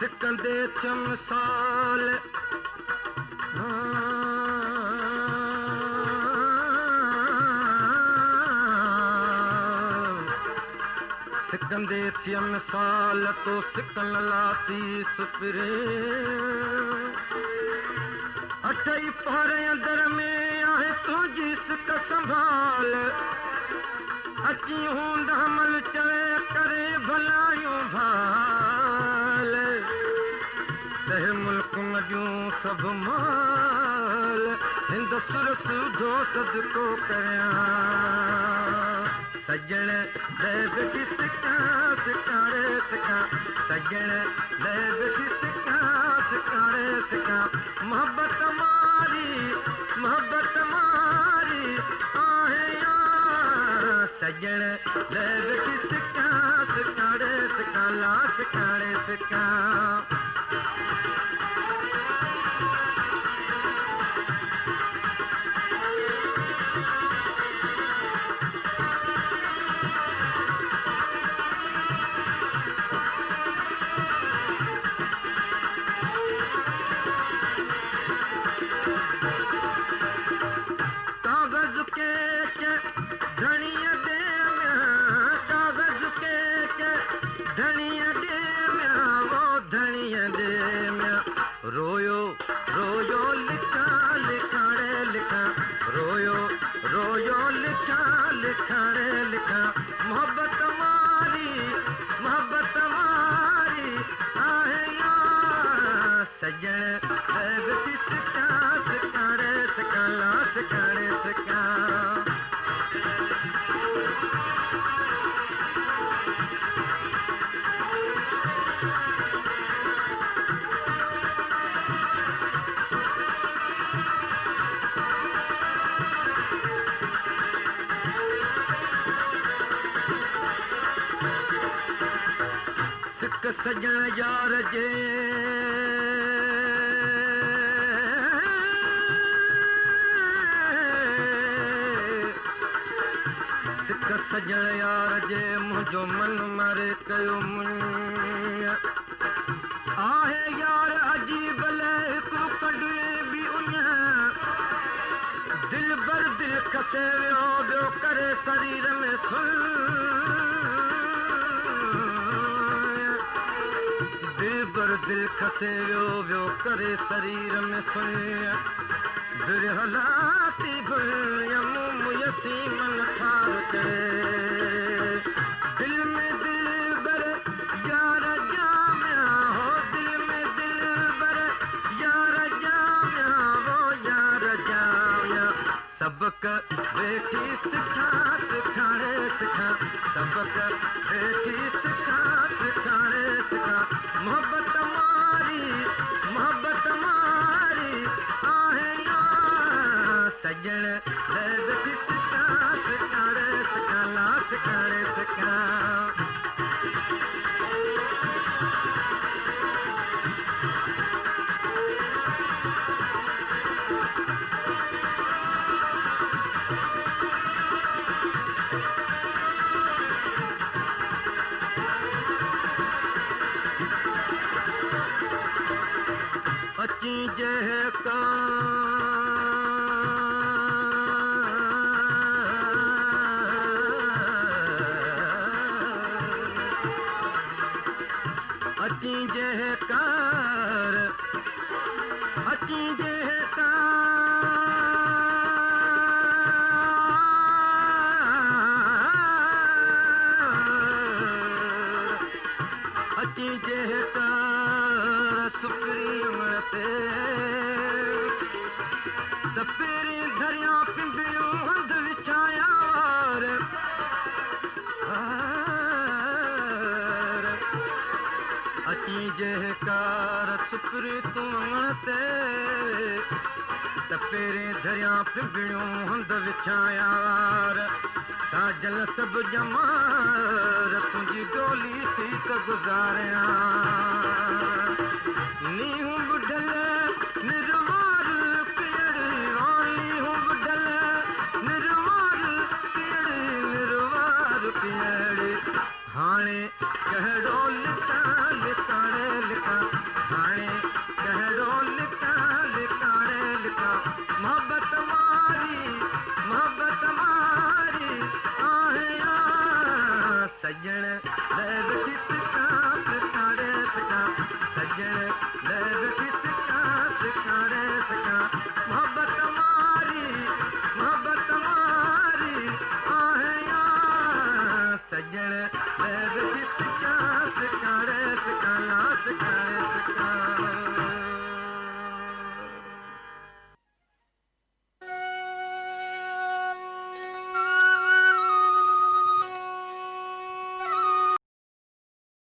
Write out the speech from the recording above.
सिकंदे Thiem साल सिकंदे Thiem साल तो सिकन लाती सुपरे अठई पहरे अंदर में आहे तुझी सिक संभाल अची हूंद हमल चवे करे भलायूं भाल तह मुल्क मजूं सब माल हिंद सुर सुधो सदको करियां सजण ले बेटी सिका सिकारे सिका सजण ले बेटी सिका सिकारे सिका मोहब्बत मारी आहे यार सजण ले बेटी सिका सिकारे सिका ला सिकारे सिका रोयो रोयो लिखा लिखाड़े लिखा रोयो रोयो लिखा लिखाड़े लिखा मोहब्बत मारी आहे यार सजण बेटी सिका सिकाड़े सिका ला सिकाड़े सिका सजण यार जे सिक सजण यार जे मुंहिंजो मन मारे कयो मुंहिंज आहे यार अजीब हिकु कॾहिं बि उन दिल बर दिल खसे वियो ॿियो करे शरीर में सुन दिल खसे वियो करे शरीर में सुनिया दिल हलाती भुलियम मुयसी मन ठार करे दिल में दिल बर यार जामिया हो दिल में दिल बर यार जामिया वो यार जामिया सबक बेटी सिखा सिखाड़े सिखा सबक बेटी सिखा सिखाड़े सिखा मोहब्बत मारी आहे यार सजण ले बेटी सिका सिकाड़े सिका ला सिकाड़े सिका अची जेका अची जेकार अची जेका अची जेकार सुप्रीम ते तपेरी धरिया पिंडियूं हंध विछाया अची जेकार सुप्री तूं ते तपेरी धरिया पिंडियूं हंध विछाया साजल सब जमार तुझी डोली थी त गुजारिया नीहूं बुढ़ल निर्वार पेड़ी नीहूं बुढ़ल निर्वार पेड़ी हाणे कहिड़ो लिखा लिखाड़े लिखा बस कर